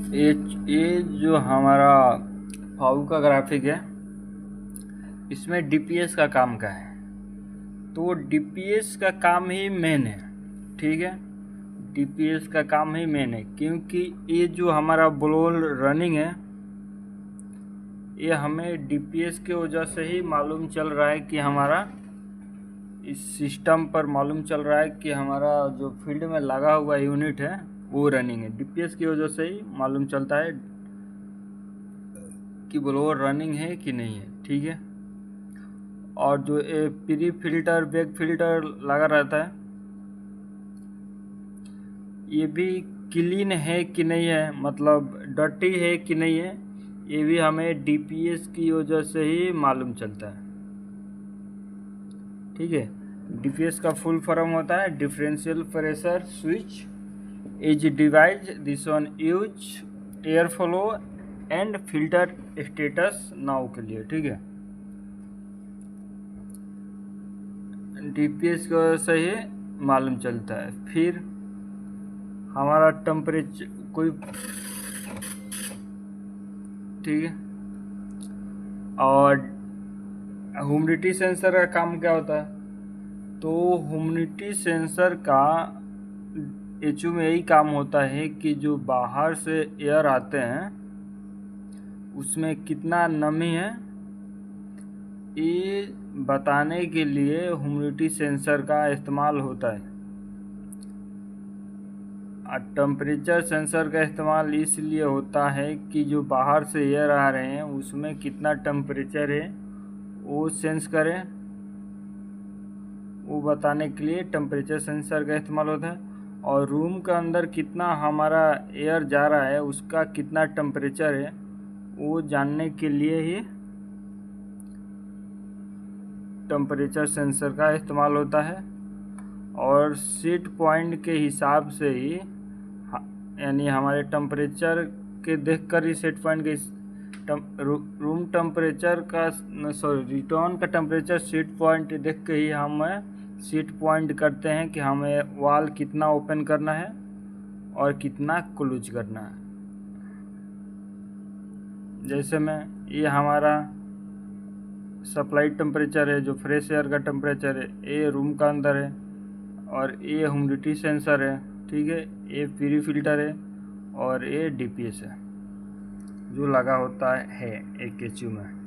ये ये जो हमारा फाउ का ग्राफिक है, इसमें डीपीएस का काम क्या है? तो डीपीएस का काम ही मेन है, ठीक है। डीपीएस का काम ही मेन है, क्योंकि ये जो हमारा ब्लोअर रनिंग है, ये हमें डीपीएस की वजह से ही मालूम चल रहा है कि हमारा इस सिस्टम पर मालूम चल रहा है कि हमारा जो फील्ड में लगा हुआ यूनिट है वो रनिंग है। डीपीएस की वजह से ही मालूम चलता है कि ब्लोअर रनिंग है कि नहीं है, ठीक है। और जो ये प्री फिल्टर बैक फिल्टर लगा रहता है, ये भी क्लीन है कि नहीं है, मतलब डर्टी है कि नहीं है, ये भी हमें डीपीएस की वजह से ही मालूम चलता है, ठीक है। डीपीएस का फुल फॉर्म होता है differential pressure switch is device this on use air flow and filter status now के लिए, ठीक है। डीपीएस की वजह से ही मालूम चलता है। फिर हमारा टेम्परेचर कोई, ठीक है। और ह्यूमिडिटी सेंसर का काम क्या होता है? तो ह्यूमिडिटी सेंसर का एचयू में यही काम होता है कि जो बाहर से एयर आते हैं उसमें कितना नमी है, ये बताने के लिए ह्यूमिडिटी सेंसर का इस्तेमाल होता है। टेम्परेचर सेंसर का इस्तेमाल इसलिए होता है कि जो बाहर से एयर आ रहे हैं उसमें कितना टेम्परेचर है वो सेंस करें, वो बताने के लिए टेम्परेचर सेंसर का इस्तेमाल होता है। और रूम के अंदर कितना हमारा एयर जा रहा है, उसका कितना टेम्परेचर है, वो जानने के लिए ही टेम्परेचर सेंसर का इस्तेमाल होता है। और सेट पॉइंट के हिसाब से ही, यानी हमारे टेम्परेचर के देखकर ही सेट पॉइंट के रूम टेम्परेचर का, सॉरी, रिटर्न का टेम्परेचर सेट पॉइंट देख के ही हम सेट पॉइंट करते हैं कि हमें वाल कितना ओपन करना है और कितना क्लोज करना है। जैसे में ये हमारा सप्लाई टेम्परेचर है, जो फ्रेश एयर का टेम्परेचर है, ये रूम का अंदर है। और ये ह्यूमिडिटी सेंसर है, ठीक है। ये प्री फिल्टर है और ये डीपीएस है जो लगा होता है एक एचयू में।